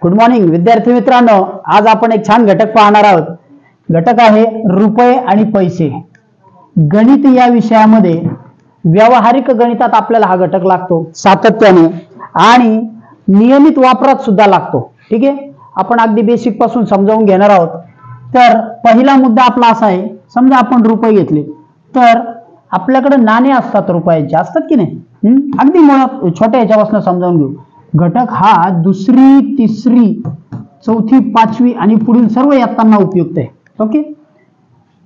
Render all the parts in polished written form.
Good morning विद्यार्थी मित्रांनो, आज आपण एक छान घटक पाहणार आहोत. घटक आहे रुपये आणि पैसे. गणित या विषयामध्ये व्यावहारिक गणितात आपल्याला हा घटक लागतो सातत्याने आणि नियमित वापरात सुद्धा लागतो. ठीक आहे, आपण अगदी बेसिक पासून समजावून घेणार आहोत. तर पहिला मुद्दा आपला असा आहे, समजा आपण रुपये घेतले तर आपल्याकडे नाणे असतात, रुपयाचे असतात की नाही. अगदी मुळात छोट्या ह्याच्यापासून समजावून घेऊ. घटक हा दुसरी, तिसरी, चौथी, पाचवी आणि पुढील सर्व इयत्तांना उपयुक्त आहे. ओके,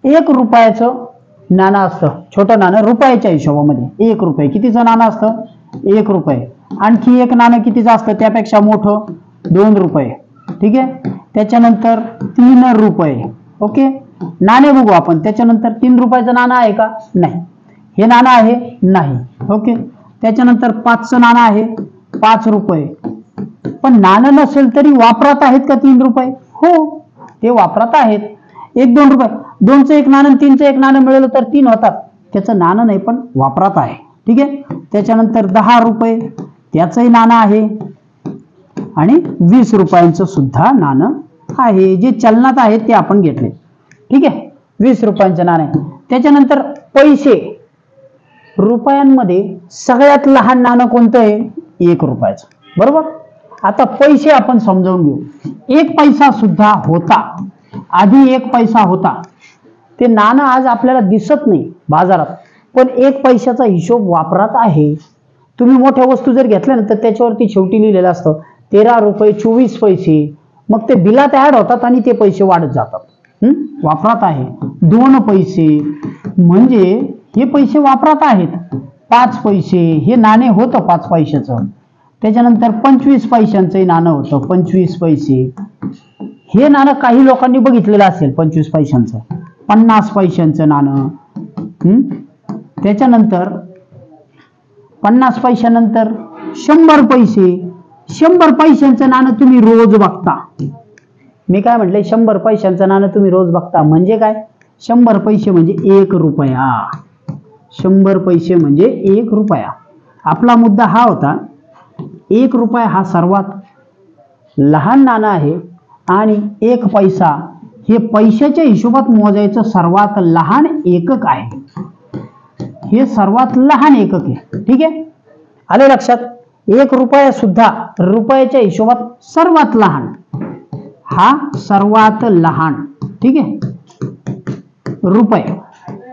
1 रुपयाचं नाणं असतं, छोटं नाणं रुपयाच्या हिशोबामध्ये. 1 रुपये कितीचं नाणं असतं? 1 रुपये. आणखी एक नाणं कितीचं असतं त्यापेक्षा मोठं? 2 रुपये. ठीक आहे, त्याच्यानंतर 3 रुपये. ओके, नाणे बघू आपण. त्याच्यानंतर 3 रुपयाचं नाणं आहे का? नाही. हे नाणं आहे? नाही. ओके, त्याच्यानंतर 5चं नाणं आहे, 5 रुपये. पण नाणं नसेल तरी वापरात आहेत का 3 रुपये? हो, ते वापरात आहेत. 1-2 रुपये, 2चं एक नाणं 3चं एक नाणं मिळवलं तर 3 होतात. त्याचं नाणं नाही पण वापरात आहे. ठीक आहे, त्याच्यानंतर 10 रुपये, त्याचंही नाणं आहे आणि 20 रुपयांचं सुद्धा नाणं आहे. जे चलनात आहे ते आपण घेतले. ठीक आहे, 20 रुपयांचं नाणं आहे. त्याच्यानंतर पैसे. रुपयांमध्ये सगळ्यात लहान नाणं कोणतं आहे? 1 रुपयाचं. बरोबर. आता पैसे आपण समजावून घेऊ. 1 पैसा सुद्धा होता, आधी 1 पैसा होता. ते नाणं आज आपल्याला दिसत नाही बाजारात, पण 1 पैशाचा हिशोब वापरात आहे. तुम्ही मोठ्या वस्तू जर घेतल्या ना तर त्याच्यावरती शेवटी लिहिलेलं असतं 13 रुपये 24 पैसे. मग ते बिलात ऍड होतात आणि ते पैसे वाढत जातात. वापरात आहे. 2 पैसे म्हणजे हे पैसे वापरात आहेत. 5 पैसे हे नाणे होतं 5 पैशाचं. त्याच्यानंतर 25 पैशांचं नाणं होतं, 25 पैसे. हे नाणं काही लोकांनी बघितलेलं असेल, 25 पैशांचं. 50 पैशांचं नाणं. त्याच्यानंतर 50 पैशानंतर 100 पैसे. 100 पैशांचं नाणं तुम्ही रोज बघता. मी काय म्हटलंय? 100 पैशांचं नाणं तुम्ही रोज बघता म्हणजे काय? 100 पैसे म्हणजे 1 रुपया. 100 पैसे म्हणजे 1 रुपया. आपला मुद्दा हा होता, 1 रुपया हा सर्वात लहान नाणं आहे आणि 1 पैसा हे पैशाच्या हिशोबात मोजायचं सर्वात लहान एकक आहे. हे सर्वात लहान एकक आहे. ठीक आहे, आले लक्षात? 1 रुपया सुद्धा रुपयाच्या हिशोबात सर्वात लहान, हा सर्वात लहान. ठीक आहे, रुपये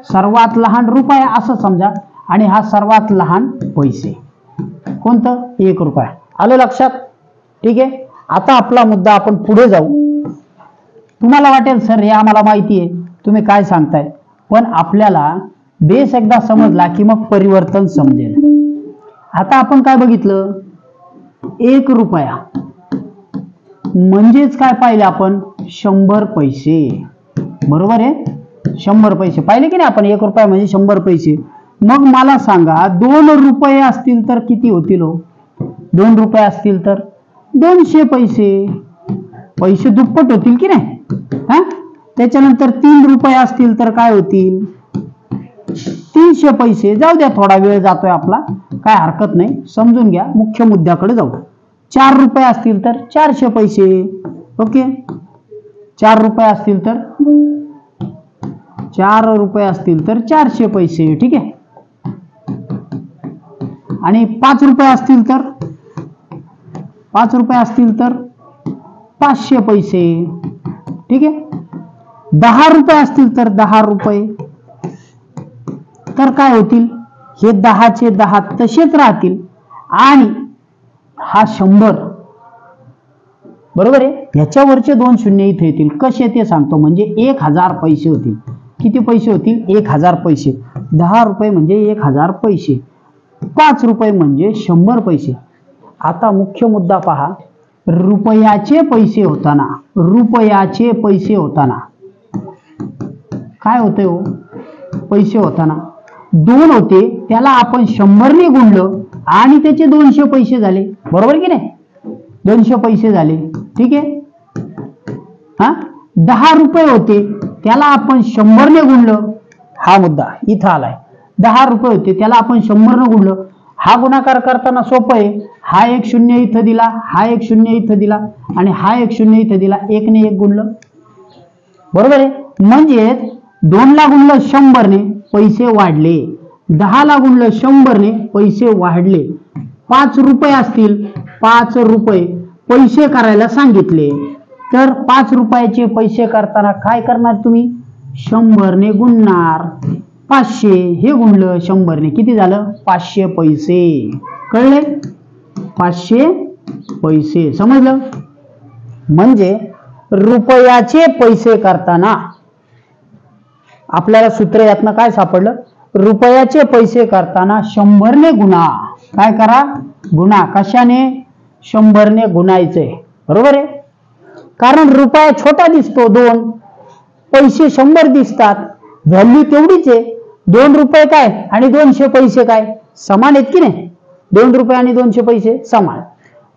सर्वात लहान रुपया असं समजा, आणि हा सर्वात लहान पैसे कोणतं? 1 रुपया. आलं लक्षात? ठीक आहे, आता आपला मुद्दा आपण पुढे जाऊ. तुम्हाला वाटेल सर हे आम्हाला माहिती आहे, तुम्ही काय सांगताय, पण आपल्याला बेस एकदा समजला की मग परिवर्तन समजेल. आता आपण काय बघितलं? 1 रुपया म्हणजेच काय पाहिलं आपण? 100 पैसे. बरोबर आहे, 100 पैसे पाहिले की नाही आपण? 1 रुपया म्हणजे 100 पैसे. मग मला सांगा 2 रुपये असतील तर किती होतील? 2 रुपये असतील तर 200 पैसे. पैसे दुप्पट होतील की नाही? त्याच्यानंतर 3 रुपये असतील तर काय होतील? 300 पैसे. जाऊ द्या, थोडा वेळ जातोय आपला, काय हरकत नाही, समजून घ्या. मुख्य मुद्द्याकडे जाऊ. 4 रुपये असतील तर 400 पैसे. ओके, 4 रुपये असतील तर 4 रुपये असतील तर 400 पैसे. ठीक आहे, आणि 5 रुपये असतील तर 5 रुपये असतील तर 500 पैसे. ठीक आहे, 10 रुपये असतील तर 10 रुपये. तर काय होतील? हे 10चे 10 तसेच राहतील आणि हा 100. बरोबर आहे, ह्याच्यावरचे 2 शून्य इथे येतील. कसे ते सांगतो. म्हणजे 1000 पैसे होतील. किती पैसे होतील? 1000 पैसे. 10 रुपये म्हणजे 1000 पैसे. 5 रुपये म्हणजे 100 पैसे. आता मुख्य मुद्दा पहा. रुपयाचे पैसे होताना, रुपयाचे पैसे होताना काय होते हो? पैसे होताना 2 होते, त्याला आपण 100 ने गुणलं आणि त्याचे 200 पैसे झाले. बरोबर की नाही? 200 पैसे झाले. ठीक आहे, 10 रुपये होते, त्याला आपण 100 ने गुणलं. हा मुद्दा इथं आलाय. 10 रुपये होते, त्याला आपण 100 ने गुणलं. हा गुणाकार करताना सोपं आहे. हा एक शून्य इथं दिला, हा एक शून्य इथं दिला आणि हा एक शून्य इथं दिला, एकने एक गुणलं, बरोबर आहे. म्हणजे 2 ला गुणलं 100 ने पैसे वाढले, 10 ला गुणलं 100 ने पैसे वाढले. 5 रुपये असतील, 5 रुपये पैसे करायला सांगितले, तर 5 रुपयाचे पैसे करताना काय करणार तुम्ही? 100 ने गुणणार. 500 हे गुणलं 100 ने किती झालं? 500 पैसे. कळले? 500 पैसे. समजलं? म्हणजे रुपयाचे पैसे करताना आपल्याला सूत्र यातनं काय सापडलं? रुपयाचे पैसे करताना 100 ने गुणा. काय करा? गुणा. कशाने? 100 ने गुणायचे, बरोबर आहे. कारण रुपया छोटा दिसतो 2, पैसे 100 दिसतात, व्हॅल्यू तेवढीच आहे. 2 रुपये काय आणि 200 पैसे काय? समान आहेत की नाही? 2 रुपये आणि 200 पैसे समान.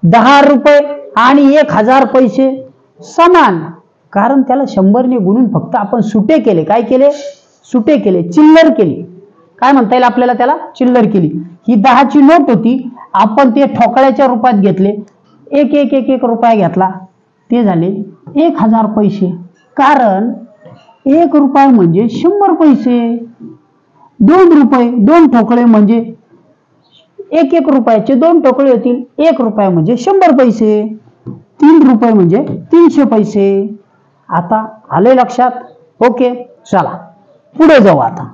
10 रुपये आणि 1000 पैसे समान, कारण त्याला 100 ने गुणून फक्त आपण सुटे केले. काय केले? सुटे केले, चिल्लर केली. काय म्हणता येईल आपल्याला? त्याला चिल्लर केली. ही 10 ची नोट होती, आपण ते ठोकळ्याच्या रूपात घेतले, एक एक एक एक रुपया घेतला, ते झाले 1000 पैसे. कारण 1 रुपया म्हणजे 100 पैसे. 2 रुपये 2 ठोकळे म्हणजे 1 रुपयाचे 2 ठोकळे होतील, 1 रुपया म्हणजे 100 पैसे. 3 रुपये म्हणजे 300 पैसे. आता आले लक्षात? ओके, चला पुढे जाऊ. आता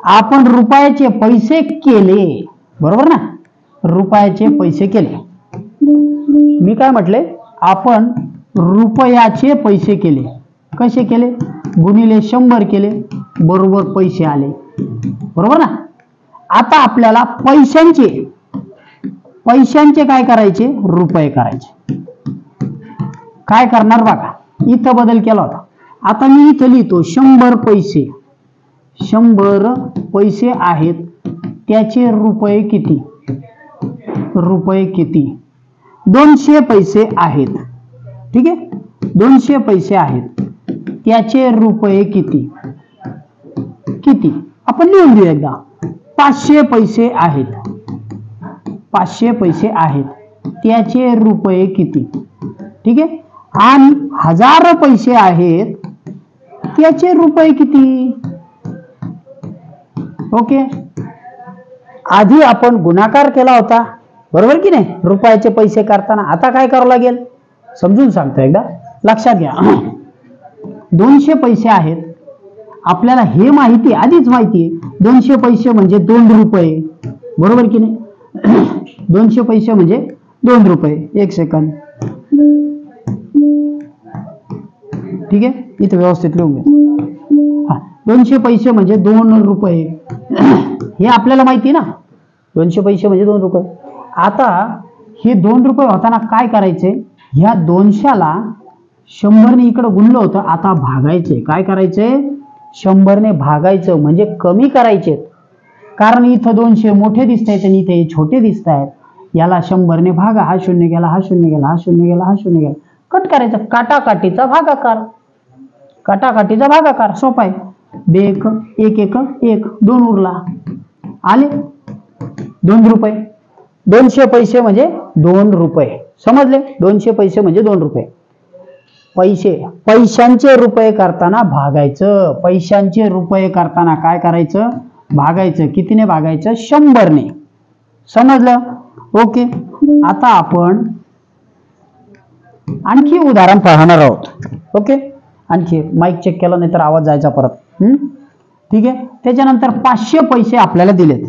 आपण रुपयाचे पैसे केले, बरोबर ना? रुपयाचे पैसे केले. मी काय म्हटले? आपण रुपयाचे पैसे केले. कसे केले? गुणिले 100 केले, बरोबर पैसे आले, बरोबर ना? आता आपल्याला पैशांचे काय करायचे? रुपये करायचे. काय करणार बघा, इथं बदल केला होता. आता मी इथं लिहितो 100 पैसे. 100 पैसे आहेत, त्याचे रुपये किती? रुपये किती? 200 पैसे आहेत, ठीक आहे. 200 पैसे आहेत, त्याचे रुपये किती? किती? आपण लिहून घेऊ एकदा. 500 पैसे आहेत, 500 पैसे आहेत, त्याचे रुपये किती? ठीक आहे. आणि 1000 पैसे आहेत, त्याचे रुपये किती? ओके. आधी आपण गुणाकार केला होता, बरोबर की नाही? रुपयाचे पैसे करताना. आता काय करावं लागेल? समजून सांगतो एकदा, लक्षात घ्या. 200 पैसे आहेत, आपल्याला हे माहिती, आधीच माहिती आहे, 200 पैसे म्हणजे 2 रुपये, बरोबर की नाही? 200 पैसे म्हणजे 2 रुपये. एक सेकंद, ठीक आहे, इथे व्यवस्थित लिहून घ्या. 200 पैसे म्हणजे 2 रुपये, हे आपल्याला माहिती ना. 200 पैसे म्हणजे 2 रुपये. आता हे 2 रुपये होताना काय करायचे? ह्या 200ला 100 ने इकडे गुणलं होतं, आता भागायचे. काय करायचे? 100 ने भागायचं, म्हणजे कमी करायचे. कारण इथं 200 मोठे दिसत आहेत आणि इथे छोटे दिसत आहेत. याला 100 ने भागा. हा 0 गेला, हा 0 गेला, हा 0 गेला, हा 0 गेला. कट करायचा. काटाकाटीचा भागाकार. काटाकाटीचा भागाकार सोपा आहे. 1 1 1 1 2 उरला, आले 2 रुपये. 200 पैसे म्हणजे 2 रुपये. समजले? 200 पैसे म्हणजे 2 रुपये. पैशांचे रुपये करताना भागायचं. पैशांचे रुपये करताना काय करायचं? भागायचं. कितीने भागायचं? 100 ने. समजलं? ओके. आता आपण आणखी उदाहरण पाहणार आहोत. ओके, आणखी माईक चेक केला नाही तर आवाज जायचा परत. ठीक आहे. त्याच्यानंतर 500 पैसे आपल्याला दिलेत.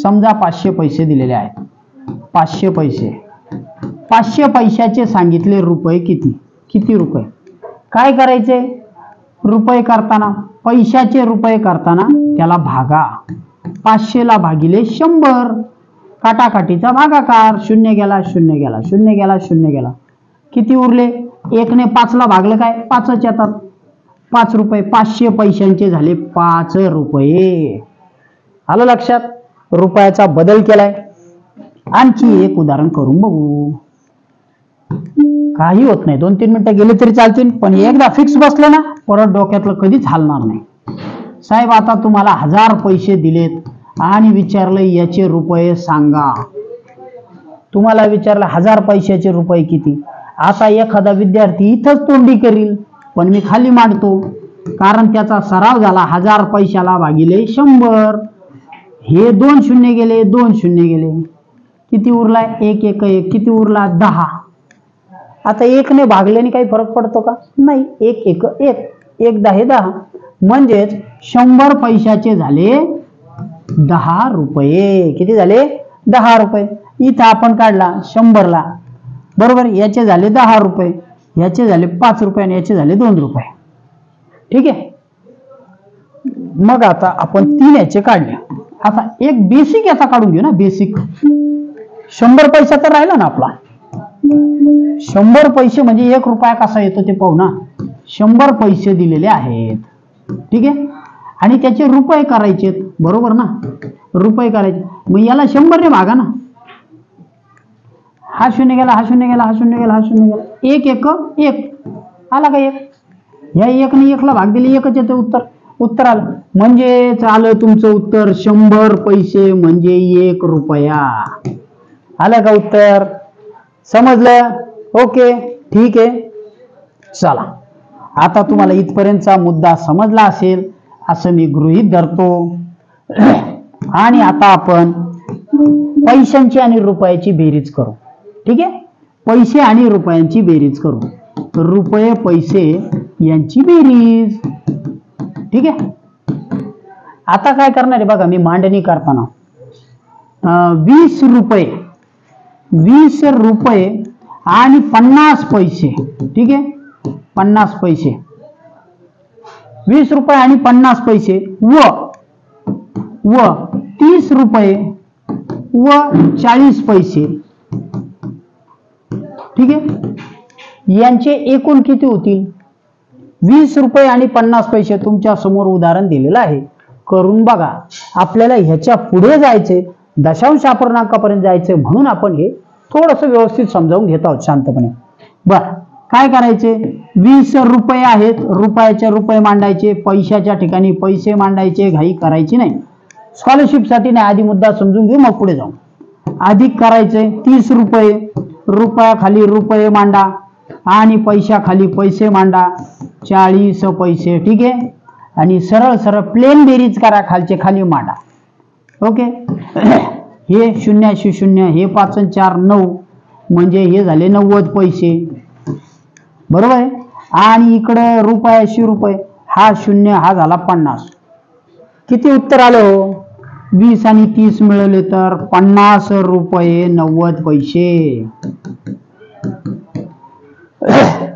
समजा 500 पैसे दिलेले आहेत. 500 पैसे. 500 पैशाचे सांगितले रुपये किती? किती रुपये? काय करायचे? रुपये करताना, पैशाचे रुपये करताना त्याला भागा. 500 ला भागिले 100. काटाकाटीचा भागाकार. 0 गेला, 0 गेला, 0 गेला, 0 गेला. किती उरले? 1 ने 5 ला भागलं काय? 5च येतात. 5 रुपये. 500 पैशांचे झाले 5 रुपये. आलं लक्षात? रुपयाचा बदल केलाय. आणखी एक उदाहरण करून बघू. काही होत नाही, 2-3 मिनिटं गेले तरी चालतील, पण एकदा फिक्स बसलं ना परत डोक्यातलं कधीच हलणार नाही. साहेब आता तुम्हाला 1000 पैसे दिलेत आणि विचारलं याचे रुपये सांगा. तुम्हाला विचारलं 1000 पैशाचे रुपये किती. आता एखादा विद्यार्थी इथंच तोंडी करील, पण मी खाली मांडतो कारण त्याचा सराव झाला. 1000 पैशाला भागिले 100. हे 2 शून्य गेले, 2 शून्य गेले, किती उरला? 1 1 1, किती उरला? 10. आता 1 ने भागल्याने काही फरक पडतो का? नाही. 1 1 1, 1 10 10, म्हणजेच 100 पैशाचे झाले 10 रुपये. किती झाले? 10 रुपये. इथं आपण काढला 100ला, बरोबर. याचे झाले 10 रुपये, याचे झाले 5 रुपये आणि याचे झाले 2 रुपये. ठीक आहे. मग आता आपण 3 याचे काढले. आता एक बेसिक याचा काढून घेऊ ना. बेसिक 100 पैसा तर राहिला ना आपला. 100 पैसे म्हणजे 1 रुपया कसा येतो ते पाहू ना. 100 पैसे दिलेले आहेत. ठीक आहे. आणि त्याचे रुपये करायचे, बरोबर ना. रुपये करायचे, मग याला 100 ने भागा ना. हा शून्य गेला, हा शून्य गेला, हा शून्य गेला, हा शून्य गेला. 1 1 1 आला का? 1. या 1 ने 1 ला भाग दिले 1च येते उत्तर. उत्तर आलं. म्हणजेच आलं तुमचं उत्तर 100 पैसे म्हणजे 1 रुपया. आलं का उत्तर? समजलं? ओके, ठीक आहे. चला, आता तुम्हाला इथपर्यंतचा मुद्दा समजला असेल असं मी गृहीत धरतो. आणि आता आपण पैशांची आणि रुपयाची बेरीज करू. ठीक आहे. पैसे आणि रुपयांची बेरीज करू. रुपये पैसे यांची बेरीज. ठीक आहे. आता काय करणार आहे बघा, मी मांडणी करताना 20 रुपये, 20 रुपये आणि 50 पैसे. ठीक आहे. 50 पैसे, 20 रुपये आणि 50 पैसे व 30 रुपये व 40 पैसे. ठीक आहे. यांचे एकूण किती होतील? 20 रुपये आणि 50 पैसे. तुमच्या समोर उदाहरण दिलेलं आहे, करून बघा. आपल्याला ह्याच्या पुढे जायचे, दशांश अपूर्णांकापर्यंत जायचे, म्हणून आपण हे थोडस व्यवस्थित समजावून घेत आहोत शांतपणे. बर, काय करायचे? 20 रुपये आहेत, रुपयाचे रुपये मांडायचे, पैशाच्या ठिकाणी पैसे मांडायचे, घाई करायची नाही. स्कॉलरशिपसाठी नाही, आधी मुद्दा समजून घेऊ मग पुढे जाऊ. अधिक करायचे 30 रुपये, रुपयाखाली रुपये मांडा आणि पैशाखाली पैसे मांडा, 40 पैसे. ठीक आहे. आणि सरळ सरळ प्लेन बेरीज करा, खालचे खाली मांडा. ओके. हे 0 0, हे 5 4 9, म्हणजे हे झाले 90 पैसे, बरोबर आहे. आणि इकडे रुपयाशी रुपये, हा 0, हा झाला 50. किती उत्तर आलं हो? 20 आणि 30 मिळवले तर 50 रुपये 90 पैसे.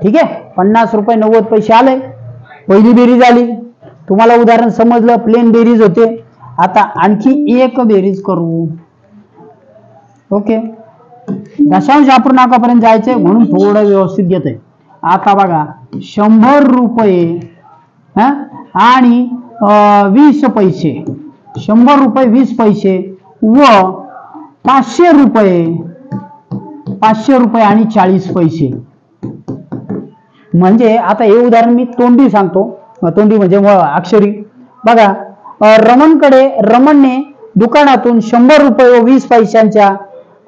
ठीक आहे. 50 रुपये 90 पैसे आले. पहिली बेरीज आली. तुम्हाला उदाहरण समजलं, प्लेन बेरीज होते. आता आणखी एक बेरीज करू. ओके. दशांश अपूर्णांकापर्यंत जायचे म्हणून थोडं व्यवस्थित घेतोय. आता बघा, 100 रुपये आणि 20 पैसे, 100 रुपये 20 पैसे व 500 रुपये, 500 रुपये आणि 40 पैसे. म्हणजे आता हे उदाहरण मी तोंडी सांगतो. तोंडी म्हणजे अक्षरी. बघा, रमणने दुकानातून 100 रुपये व 20 पैशांच्या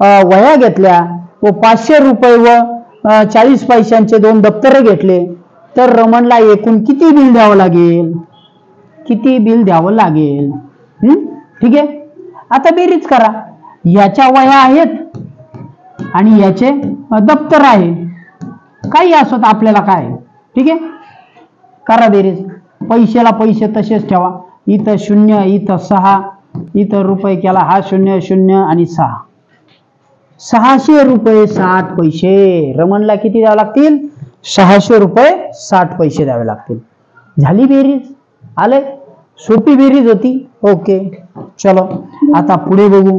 वह्या घेतल्या व 500 रुपये व 40 पैशांचे 2 दप्तर घेतले, तर रमणला एकूण किती बिल द्यावं लागेल? किती बिल द्यावं लागेल? ठीक आहे. आता बेरीज करा. याच्या वह्या आहेत आणि याचे दप्तर आहे, काही असत आपल्याला काय. ठीक आहे. करा बेरीज. पैशाला पैसे तसेच ठेवा. इथं 0, इथं 6, इथं रुपये केला, हा 0 0 आणि 6. 600 रुपये 60 पैसे. रमणला किती द्यावे लागतील? 600 रुपये 60 पैसे द्यावे लागतील. झाली बेरीज. आले. सोपी बेरीज होती. ओके. चलो आता पुढे बघू.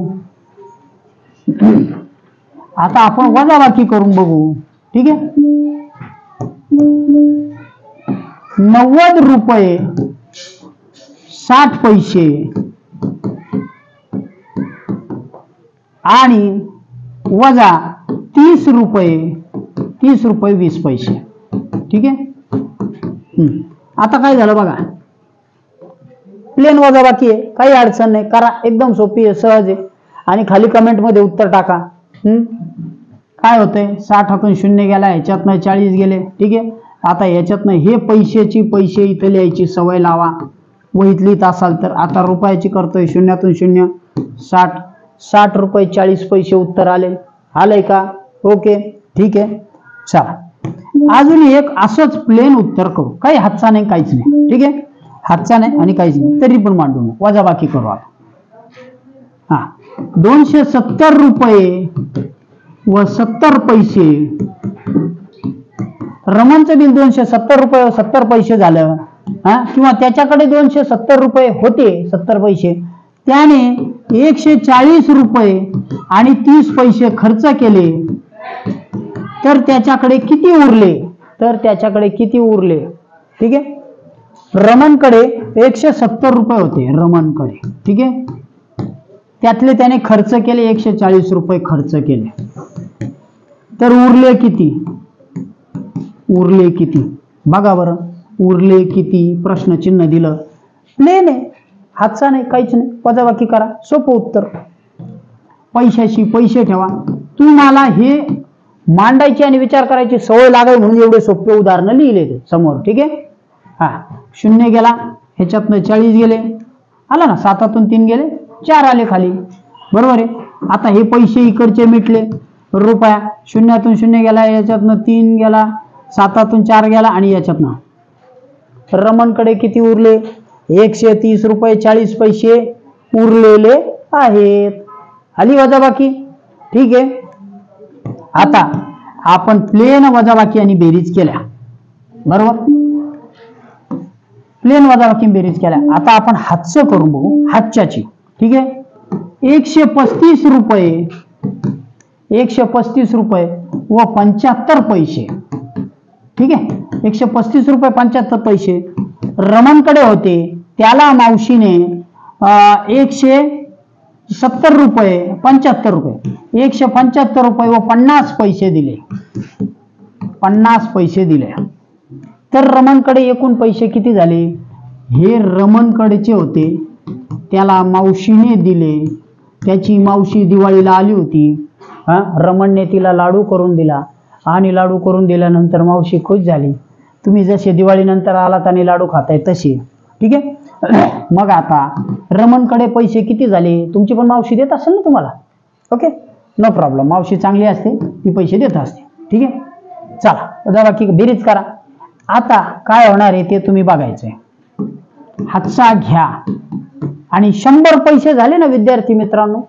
आता आपण वजाबाकी करून बघू. ठीक आहे. 90 रुपये 60 पैसे आणि वजा 30 रुपये 20 पैसे. ठीक आहे. आता काय झालं बघा, प्लेन वजाबाकी आहे, काही अडचण नाही, करा, एकदम सोपी आहे, सहज आहे. आणि खाली कमेंट मध्ये उत्तर टाका. काय होतंय, 60 शून्य गेला, ह्याच्यातनं 40 गेले. ठीक आहे, आता ह्याच्यातनं हे पैसे इथे लिहायची सवय लावा. वहीत लिहित असाल तर. आता रुपयाची करतोय, शून्यातून शून्य 60 रुपये 40 पैसे उत्तर आलंय का? ओके, ठीक आहे. चला अजून एक असंच प्लेन उत्तर करू, काही हातचा नाही, काहीच नाही. ठीक आहे, हातचा नाही आणि काहीच नाही, तरी पण मांडू, वजाबाकी करू आता. 270 रुपये व 70 पैसे, रमणचं बिल 270 रुपये व 70 पैसे झालं. किंवा त्याच्याकडे 270 रुपये होते 70 पैसे, त्याने 140 रुपये आणि 30 पैसे खर्च केले, तर त्याच्याकडे किती उरले? ठीक आहे, रमणकडे 170 रुपये होते रमणकडे. ठीक आहे, त्यातले त्याने खर्च केले 140 रुपये खर्च केले, तर उरले किती? बघा बरं, उरले किती? प्रश्नचिन्ह दिलं, प्लेन आहे, हातचा नाही, काहीच नाही, वजाबाकी करा, सोपं उत्तर. पैशाशी पैसे ठेवा. तुम्हाला हे मांडायची आणि विचार करायची सवय लागावी म्हणून एवढे सोपे उदाहरणं लिहिले ते समोर. ठीक आहे, शून्य गेला, ह्याच्यातनं 40 गेले, आला ना, 7तून 3 गेले, 4 आले खाली, बरोबर आहे. आता हे पैसे इकडचे मिटले, रुपया, शून्यातून शून्य गेला, याच्यातनं 3 गेला, 7तून 4 गेला, आणि याच्यातनं रमणकडे किती उरले? 130 रुपये 40 पैसे उरलेले आहेत. आली वजाबाकी. ठीक आहे, आता आपण प्लेन वजाबाकी आणि बेरीज केल्या, बरोबर, प्लेन वजाबाकी बेरीज केल्या. आता आपण हातचं करून बघू, हातच्याची. ठीक आहे, 135 रुपये व 75 पैसे. ठीक आहे, 135 रुपये 75 पैसे रमणकडे होते, त्याला मावशीने 170 रुपये 75 रुपये 175 रुपये व 50 पैसे दिले. 50 पैसे दिले, तर रमणकडे एकूण पैसे किती झाले? हे रमणकडेचे होते, त्याला मावशीने दिले, त्याची मावशी दिवाळीला आली होती, रमणने तिला लाडू करून दिला, आणि लाडू करून दिल्यानंतर मावशी खुश झाली. तुम्ही जसे दिवाळीनंतर आलात आणि लाडू खाताय तसे. ठीक आहे, मग आता रमणकडे पैसे किती झाले? तुमची पण मावशी देत असेल ना तुम्हाला. ओके, नो प्रॉब्लेम, मावशी चांगली असते, ती पैसे देत असते. ठीक आहे, चला वजाबाकी बेरीज करा. आता काय होणार आहे ते तुम्ही बघायचंय. हातचा घ्या आणि 100 पैसे झाले ना विद्यार्थी मित्रांनो,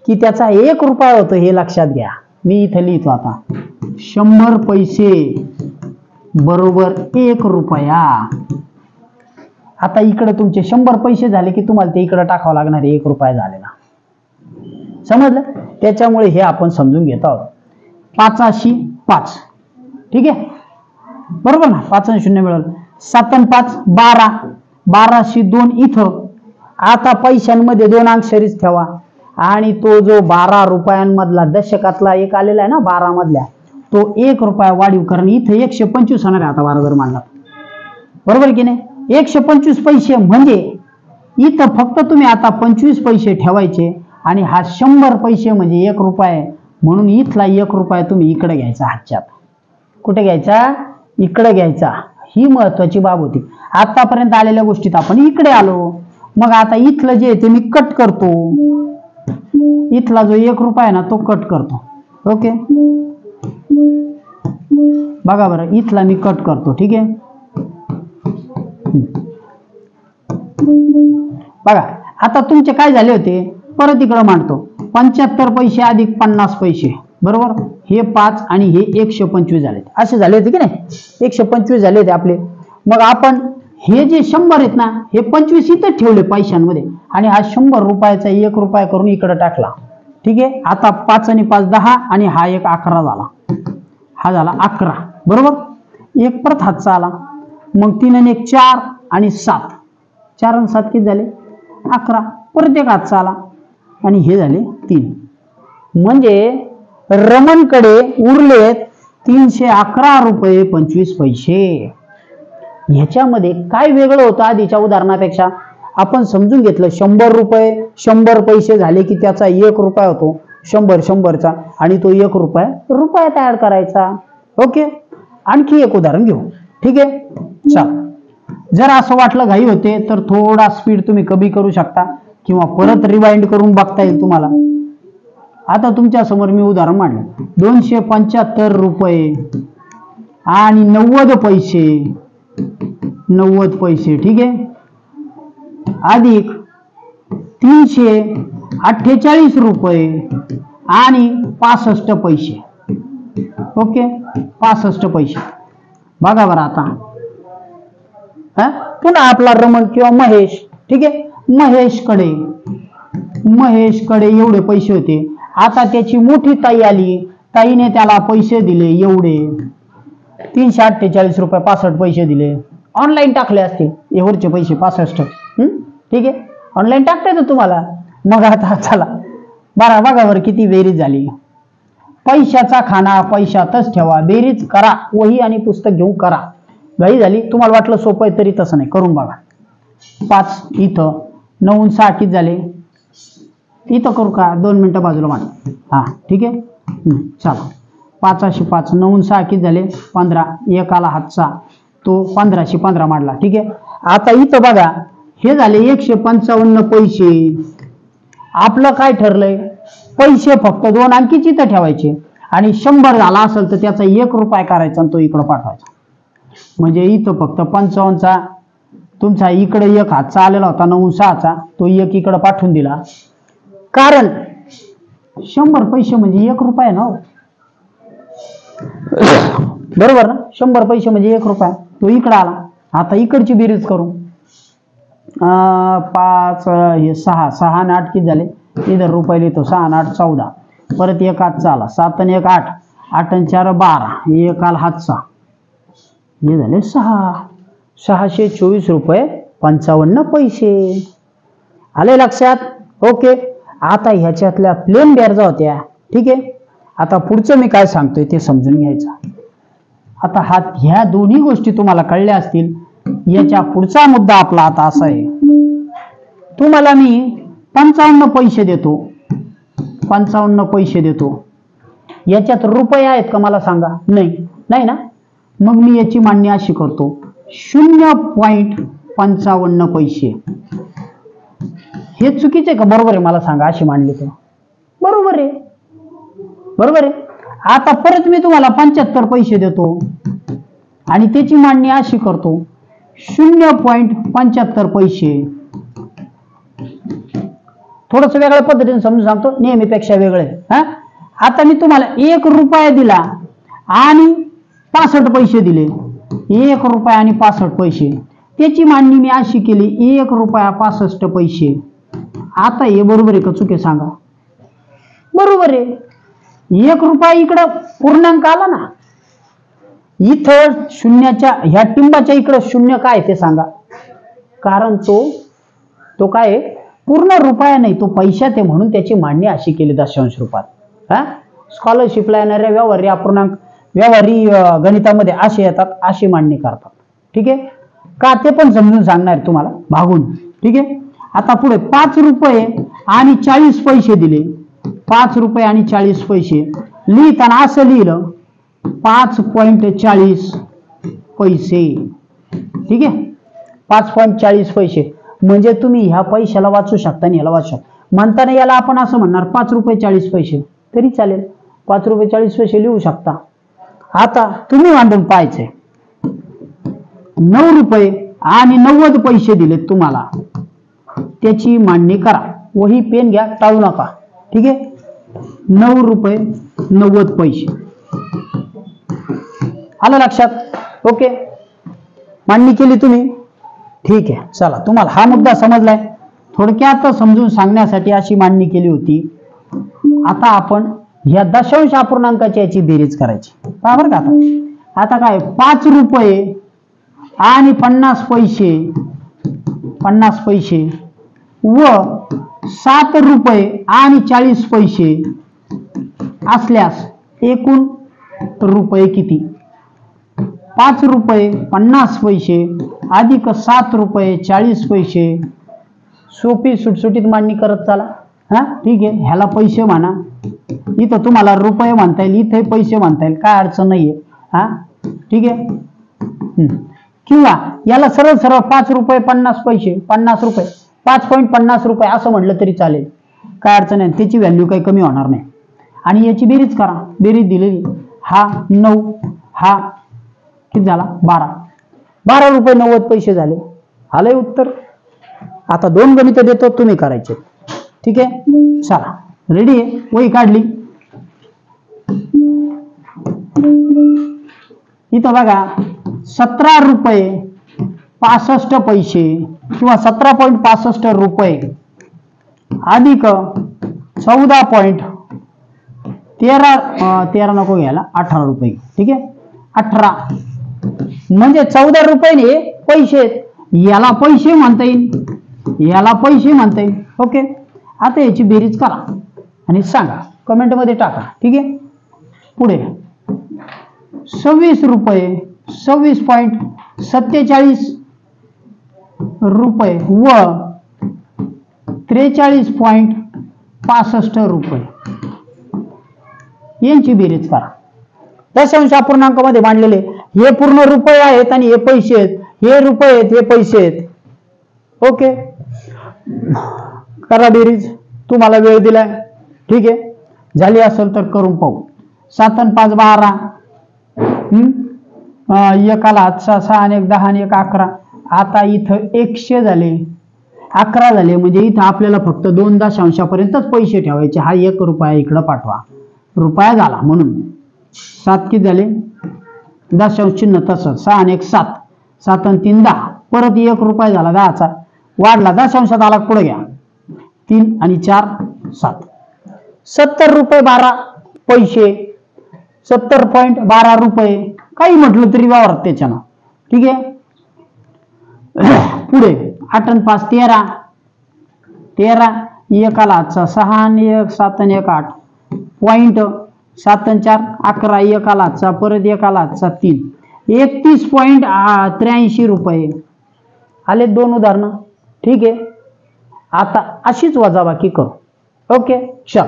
की त्याचा 1 रुपया होतो हे लक्षात घ्या. मी इथे लिहितो आता, 100 पैसे बरोबर 1 रुपया. आता इकडे तुमचे 100 पैसे झाले की तुम्हाला ते इकडे टाकावं लागणार, 1 रुपया झालेला. समजलं? त्याच्यामुळे हे आपण समजून घेत आहोत. 5 5. ठीक आहे, बरोबर ना, 5 आणि 0 मिळालं. 7 आणि 5 12, 12 2 इथं. आता पैशांमध्ये 2 अंक शरीच ठेवा, आणि तो जो 12 रुपयांमधला दशकातला एक आलेला आहे ना 12 मधल्या, तो 1 रुपया वाढीव, कारण इथे 125 होणार आहे आता 12 जर मांडला, बरोबर की नाही. 125 पैसे म्हणजे इथं फक्त तुम्ही आता 25 पैसे ठेवायचे, आणि हा 100 पैसे म्हणजे 1 रुपया, म्हणून इथला 1 रुपया तुम्ही इकडे घ्यायचा हातच्यात. कुठे घ्यायचा? इकडे घ्यायचा. ही महत्वाची बाब होती. आतापर्यंत आलेल्या गोष्टीत आपण इकडे आलो. मग आता इथलं जे ते मी कट करतो, इथला जो 1 रुपया आहे ना तो कट करतो. ओके, बघा बरं, इथला मी कट करतो. ठीक आहे, बघा आता तुमचे काय झाले होते, परत इकडे मांडतो. 75 पैसे अधिक 50 पैसे, बरोबर, हे 5 आणि हे 125 झाले, असे झाले होते की नाही, 125 झाले होते आपले. मग आपण हे जे 100 आहेत ना, हे 25 इथं ठेवले पैशांमध्ये, आणि हा 100 रुपयाचा 1 रुपया करून इकडे टाकला. ठीक आहे, आता 5 आणि 5 10, आणि हा एक 11 झाला, हा झाला 11, बरोबर. एक परत हातचा आला, मग 3 आणि 1 4 आणि 7, 4 आणि 7 किती झाले? 11. परत एक हातचा आला, आणि हे झाले 3. म्हणजे रमणकडे उरले 311 रुपये 25 पैसे. ह्याच्यामध्ये काय वेगळं होतं आधीच्या उदाहरणापेक्षा? आपण समजून घेतलं 100 रुपये 100 पैसे झाले की त्याचा 1 रुपया होतो, 100चा, आणि तो 1 रुपया रुपयात ऍड करायचा. ओके, आणखी एक उदाहरण घेऊ. ठीक आहे, चला. जर असं वाटलं घाई होते तर थोडा स्पीड तुम्ही कमी करू शकता किंवा परत रिवाइंड करून बघता येईल तुम्हाला. आता तुमच्या समोर मी उदाहरण मांडलं. 275 रुपये आणि 90 पैसे, 90 पैसे, ठीक आहे, अधिक 348 रुपये आणि 65 पैसे. ओके, 65 पैसे. बघा बरं आता. पुन्हा आपला रमण किंवा महेश, ठीक आहे, महेशकडे एवढे पैसे होते. आता त्याची मोठी ताई आली, ताईने त्याला पैसे दिले एवढे 348 रुपये 65 पैसे दिले. ऑनलाईन टाकले असते एवढचे पैसे 65. ठीक आहे, ऑनलाईन टाकता येतं तुम्हाला. मग आता चला बघा बरं किती बेरीज झाली. पैशाचा खाना पैशातच ठेवा, बेरीज करा, वही आणि पुस्तक घेऊन करा. घाई झाली, तुम्हाला वाटलं सोपं आहे तरी तसं नाही, करून बघा. 5 इथं, 9 6 किती झाले, इथं करू का, 2 मिनिटं बाजूला मान. हा ठीक आहे, चला. 5 अशी 5, 9 6 किती झाले, 15. एक आला हातचा, तो 15 15 मांडला. ठीक आहे, आता इथं बघा हे झाले 155 पैसे. आपलं काय ठरलंय, पैसे फक्त 2 अंकीच इथं ठेवायचे आणि 100 झाला असेल तर त्याचा 1 रुपया करायचा आणि तो इकडं पाठवायचा. म्हणजे इथं फक्त 55चा तुमचा इकडे 1 हातचा आलेला होता, 9 6चा, तो 1 इकडं पाठवून दिला. कारण 100 पैसे म्हणजे 1 रुपया ना, बरोबर ना. 100 पैसे म्हणजे 1 रुपया, तो इकडं आला. आता इकडची बेरीज करू. 5 हे 6 6 आणि 8 किती झाले, इधर रुपये लिहितो, 6 आणि 8 14. परत 1 हातचा आला, 7 आणि 1 8, 8 आणि 4 12, 1 आला हातचा, हे झाले 6. 624 रुपये 55 पैसे. आले लक्षात. ओके, आता ह्याच्यातल्या प्लेन बेरजा होत्या. ठीक आहे, आता पुढचं मी काय सांगतोय ते समजून घ्यायचं. आता ह्या दोन्ही गोष्टी तुम्हाला कळल्या असतील. याच्या पुढचा मुद्दा आपला आता असा आहे, तुम्हाला मी 55 पैसे देतो, 55 पैसे देतो. याच्यात रुपये आहेत का मला सांगा, नाही ना. मग मी याची मांडणी अशी करतो, 0.55 पैसे. हे चुकीचे आहे का बरोबर आहे मला सांगा, अशी मांडली तर बरोबर आहे, बरोबर आहे. आता परत मी तुम्हाला 75 पैसे देतो आणि त्याची मांडणी अशी करतो, 0.75 पैसे. थोडस वेगळ्या पद्धतीने समजून सांगतो, नेहमीपेक्षा वेगळे. आता मी तुम्हाला 1 रुपया दिला आणि 65 पैसे दिले, 1 रुपया आणि 65 पैसे. त्याची मांडणी मी अशी केली, 1 रुपया 65 पैसे. आता हे बरोबर आहे का चुके सांगा, बरोबर आहे. 1 रुपया इकडं पूर्णांक आला ना, इथं शून्याच्या ह्या टिंबाच्या इकडं शून्य काय ते सांगा. कारण तो काय पूर्ण रुपया नाही, तो पैशात आहे, म्हणून त्याची मांडणी अशी केली दशांश रूपात. स्कॉलरशिपला येणाऱ्या व्यवहारी अपूर्णांक व्यवहारी गणितामध्ये असे येतात, अशी मांडणी करतात. ठीक आहे का, ते पण समजून सांगणार तुम्हाला भागून. ठीक आहे, आता पुढे 5 रुपये आणि 40 पैसे दिले, 5 रुपये आणि 40 पैसे. लिहिताना असं लिहिलं 5.40 पैसे. ठीक आहे, 5.40 पैसे. म्हणजे तुम्ही ह्या पैशाला वाचू शकता आणि ह्याला वाचू शकता. म्हणताना याला आपण असं म्हणणार 5 रुपये 40 पैसे तरी चालेल, 5 रुपये 40 पैसे लिहू शकता. आता तुम्ही मांडून पाहायचंय, 9 रुपये आणि 90 पैसे दिलेत तुम्हाला, त्याची मांडणी करा. वही पेन घ्या, टाळू नका. ठीक आहे, 9 रुपये 90 पैसे आलं लक्षात. ओके, मांडणी केली तुम्ही. ठीक आहे, चला तुम्हाला हा मुद्दा समजलाय. थोडक्यात समजून सांगण्यासाठी अशी मांडणी केली होती. आता आपण या दशांश अपूर्णांकाची याची बेरीज करायची. बरोबर का. आता काय 5 रुपये आणि 50 पैसे व 7 रुपये आणि 40 पैसे असल्यास एकूण रुपये किती. 5 रुपये 50 पैसे अधिक 7 रुपये 40 पैसे सोपी सुटसुटीत मांडणी करत चला. हा ठीक आहे, ह्याला पैसे म्हणा, इथं तुम्हाला रुपये म्हणता येईल, इथे पैसे म्हणता येईल, काय अडचण नाहीये. हा ठीक आहे. किंवा याला सरळ सरळ 5 रुपये 50 पैसे 50 रुपये 5.50 रुपये असं म्हटलं तरी चालेल, काय अडचण नाही, त्याची व्हॅल्यू काही कमी होणार नाही. आणि याची बेरीज करा, बेरीज दिलेली, हा 9, हा किती झाला 12 रुपये 90 पैसे झाले. आलंय उत्तर. आता 2 गणित देतो, तुम्ही करायचे. ठीक आहे, चला रेडी आहे, वही काढली. इथं बघा 17 रुपये 65 पैसे किंवा 17.65 रुपये अधिक 14.13 नको घ्यायला, 18 रुपये. ठीक आहे, 18 म्हणजे 14 रुपये पैसे, याला पैसे म्हणता येईल, याला पैसे म्हणता येईल. ओके, आता याची बेरीज करा आणि सांगा, कमेंट मध्ये टाका. ठीक आहे, पुढे 26 रुपये 26.47 रुपये व 43.65 रुपये यांची बेरीज करा. दशांश अपूर्णांकामध्ये मांडलेले हे पूर्ण रुपये आहेत आणि हे पैसे आहेत, हे रुपये आहेत, हे पैसे आहेत. ओके, करा बेरीज, तुम्हाला वेळ दिलाय. ठीक आहे, झाली असेल तर करून पाहू. 7 आणि 5 12, एकाला हातचा 6 आणि 1 10 आणि 1 11. आता इथं 100 झाले, 11 झाले, म्हणजे इथं आपल्याला फक्त 2 दशांशापर्यंतच पैसे ठेवायचे. हा 1 रुपया इकडं पाठवा, रुपया झाला. म्हणून 7 किती झाले, दशांश चिन्ह तसं, 6 आणि 1 7, 7 आणि 3 10, परत 1 रुपया झाला, 10चा वाढला, दशांशात आला, पुढे घ्या, 3 आणि 4 7, 70 रुपये 12 पैसे, 70.12 रुपये, काही म्हटलं तरी वावरत त्याच्यानं. ठीक आहे, पुढे 8 आणि 5 13, 13 एकाला हातचा 6 आणि 1 7 आणि 1 8 पॉइंट, 7 आणि 4 11, एकाला हातचा, परत एकाला हातचा 3, 31.83 रुपये आले. 2 उदाहरणं. ठीक आहे, आता अशीच वजाबाकी करू. ओके, चल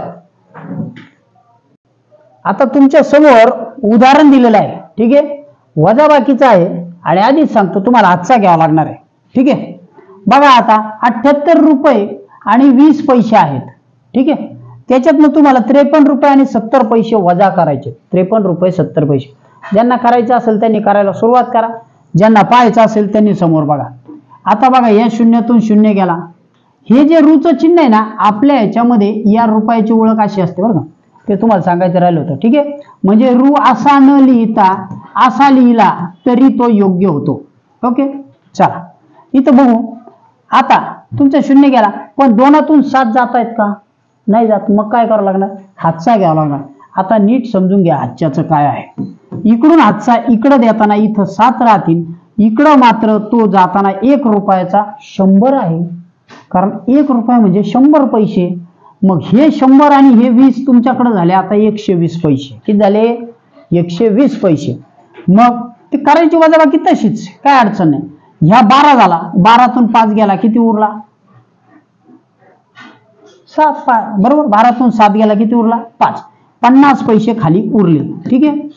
आता तुमच्या समोर उदाहरण दिलेलं आहे. ठीक आहे, वजाबाकीचं आहे आणि आधीच सांगतो तुम्हाला हातचा घ्यावा लागणार आहे. ठीक आहे, बघा आता 78 रुपये आणि 20 पैसे आहेत. ठीक आहे, त्याच्यातनं तुम्हाला 53 रुपये आणि 70 पैसे वजा करायचे. 53 रुपये 70 पैसे. ज्यांना करायचं असेल त्यांनी करायला सुरुवात करा, ज्यांना पाहायचं असेल त्यांनी समोर बघा. आता बघा, या शून्यातून शून्य गेला, हे जे रूचं चिन्ह आहे ना, आपल्या ह्याच्यामध्ये या रुपयाची ओळख अशी असते बरं का, ते तुम्हाला सांगायचं राहिलं होतं. ठीक आहे, म्हणजे रू असा न लिहिता असा लिहिला तरी तो योग्य होतो. ओके, चला इथं बघू. आता तुमचा शून्य गेला, पण 2तून 7 जात आहेत का, नाही जात, मग काय करावं लागणार, हातचा घ्यावा लागणार. आता नीट समजून घ्या हातच्याचं काय आहे. इकडून हातचा इकडं देताना इथं 7 राहतील, इकडं मात्र तो जाताना 1 रुपयाचा 100 आहे, कारण 1 रुपया म्हणजे 100 पैसे. मग हे 100 आणि हे 20 तुमच्याकडे झाले. आता 120 पैसे किती झाले, 120 पैसे. मग ते करायची वजाबाकी तशीच, काय अडचण नाही. ह्या 12 झाला, 12तून 5 गेला, किती उरला 7, बरोबर. 12तून 7 गेला, किती उरला 5, 50 पैसे खाली उरले. ठीक आहे,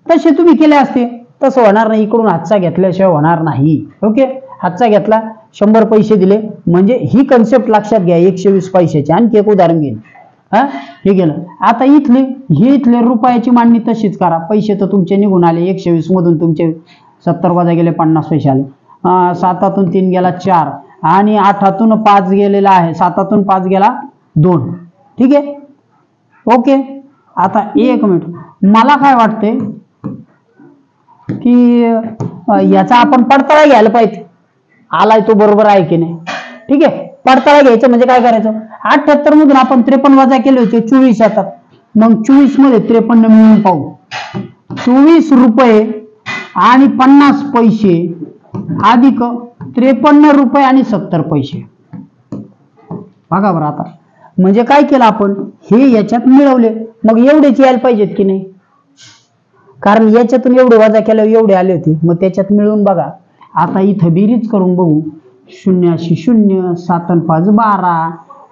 तसे तुम्ही केले असते, तसं होणार नाही. इकडून हातचा घेतल्याशिवाय होणार नाही. ओके, हातचा घेतला, 100 पैसे दिले, म्हणजे ही कन्सेप्ट लक्षात घ्या. 120 पैशाची. आणखी एक उदाहरण घेईन. हा, हे गेलं. आता इथले रुपयाची मांडणी तशीच करा. पैसे तर तुमचे निघून आले, 120 मधून तुमचे 70 वजा गेले, 50 पैसे आले. 7तून 3 गेला 4 आणि 8तून 5 गेलेला आहे, 7तून 5 गेला 2. ठीक आहे, ओके. आता 1 मिनिट, मला काय वाटतंय की याचा आपण पडताळा घ्यायला पाहिजे, आलाय तो बरोबर आहे की नाही. ठीक आहे, पडताळा घ्यायचं म्हणजे काय करायचं, 78 मधून आपण 53 वजा केले होते, 24 येतात. मग 24 मध्ये 53 मिळून पाहू. 24 रुपये आणि 50 पैसे अधिक 53 रुपये आणि 70 पैसे. बघा बरं, आता म्हणजे काय केलं आपण, हे याच्यात मिळवले, मग एवढेच यायला पाहिजेत की नाही, कारण याच्यातून एवढे वजा केल्यावर एवढे आले होते, मग त्याच्यात मिळून बघा. आता इथं बेरीज करून बघू, शून्याशी 0, 7 आणि 5 12,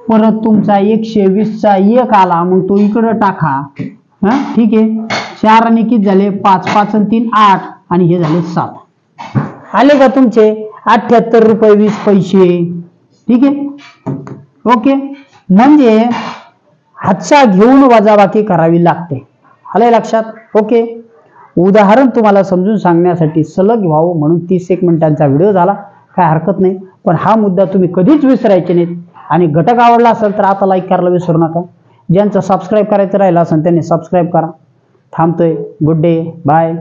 परत तुमचा 120चा 1 आला मग तो इकडं टाका. हा ठीक आहे. 4 आणि किती झाले 5, 5 आणि 3 8 आणि हे झाले 7. आले का तुमचे 78 रुपये 20 पैसे. ठीक आहे. ओके. म्हणजे हातचा घेऊन वजाबाकी करावी लागते. आलंय लक्षात. ओके. उदाहरण तुम्हाला समजून सांगण्यासाठी सलग व्हावं म्हणून 30 मिनिटांचा व्हिडिओ झाला, काय हरकत नाही. पण हा मुद्दा तुम्ही कधीच विसरायचे नाहीत. आणि घटक आवडला असेल तर आता लाईक करायला विसरू नका. ज्यांचं सबस्क्राईब करायचं राहिलं असेल त्यांनी सबस्क्राईब करा. थांबतोय. Good day. बाय.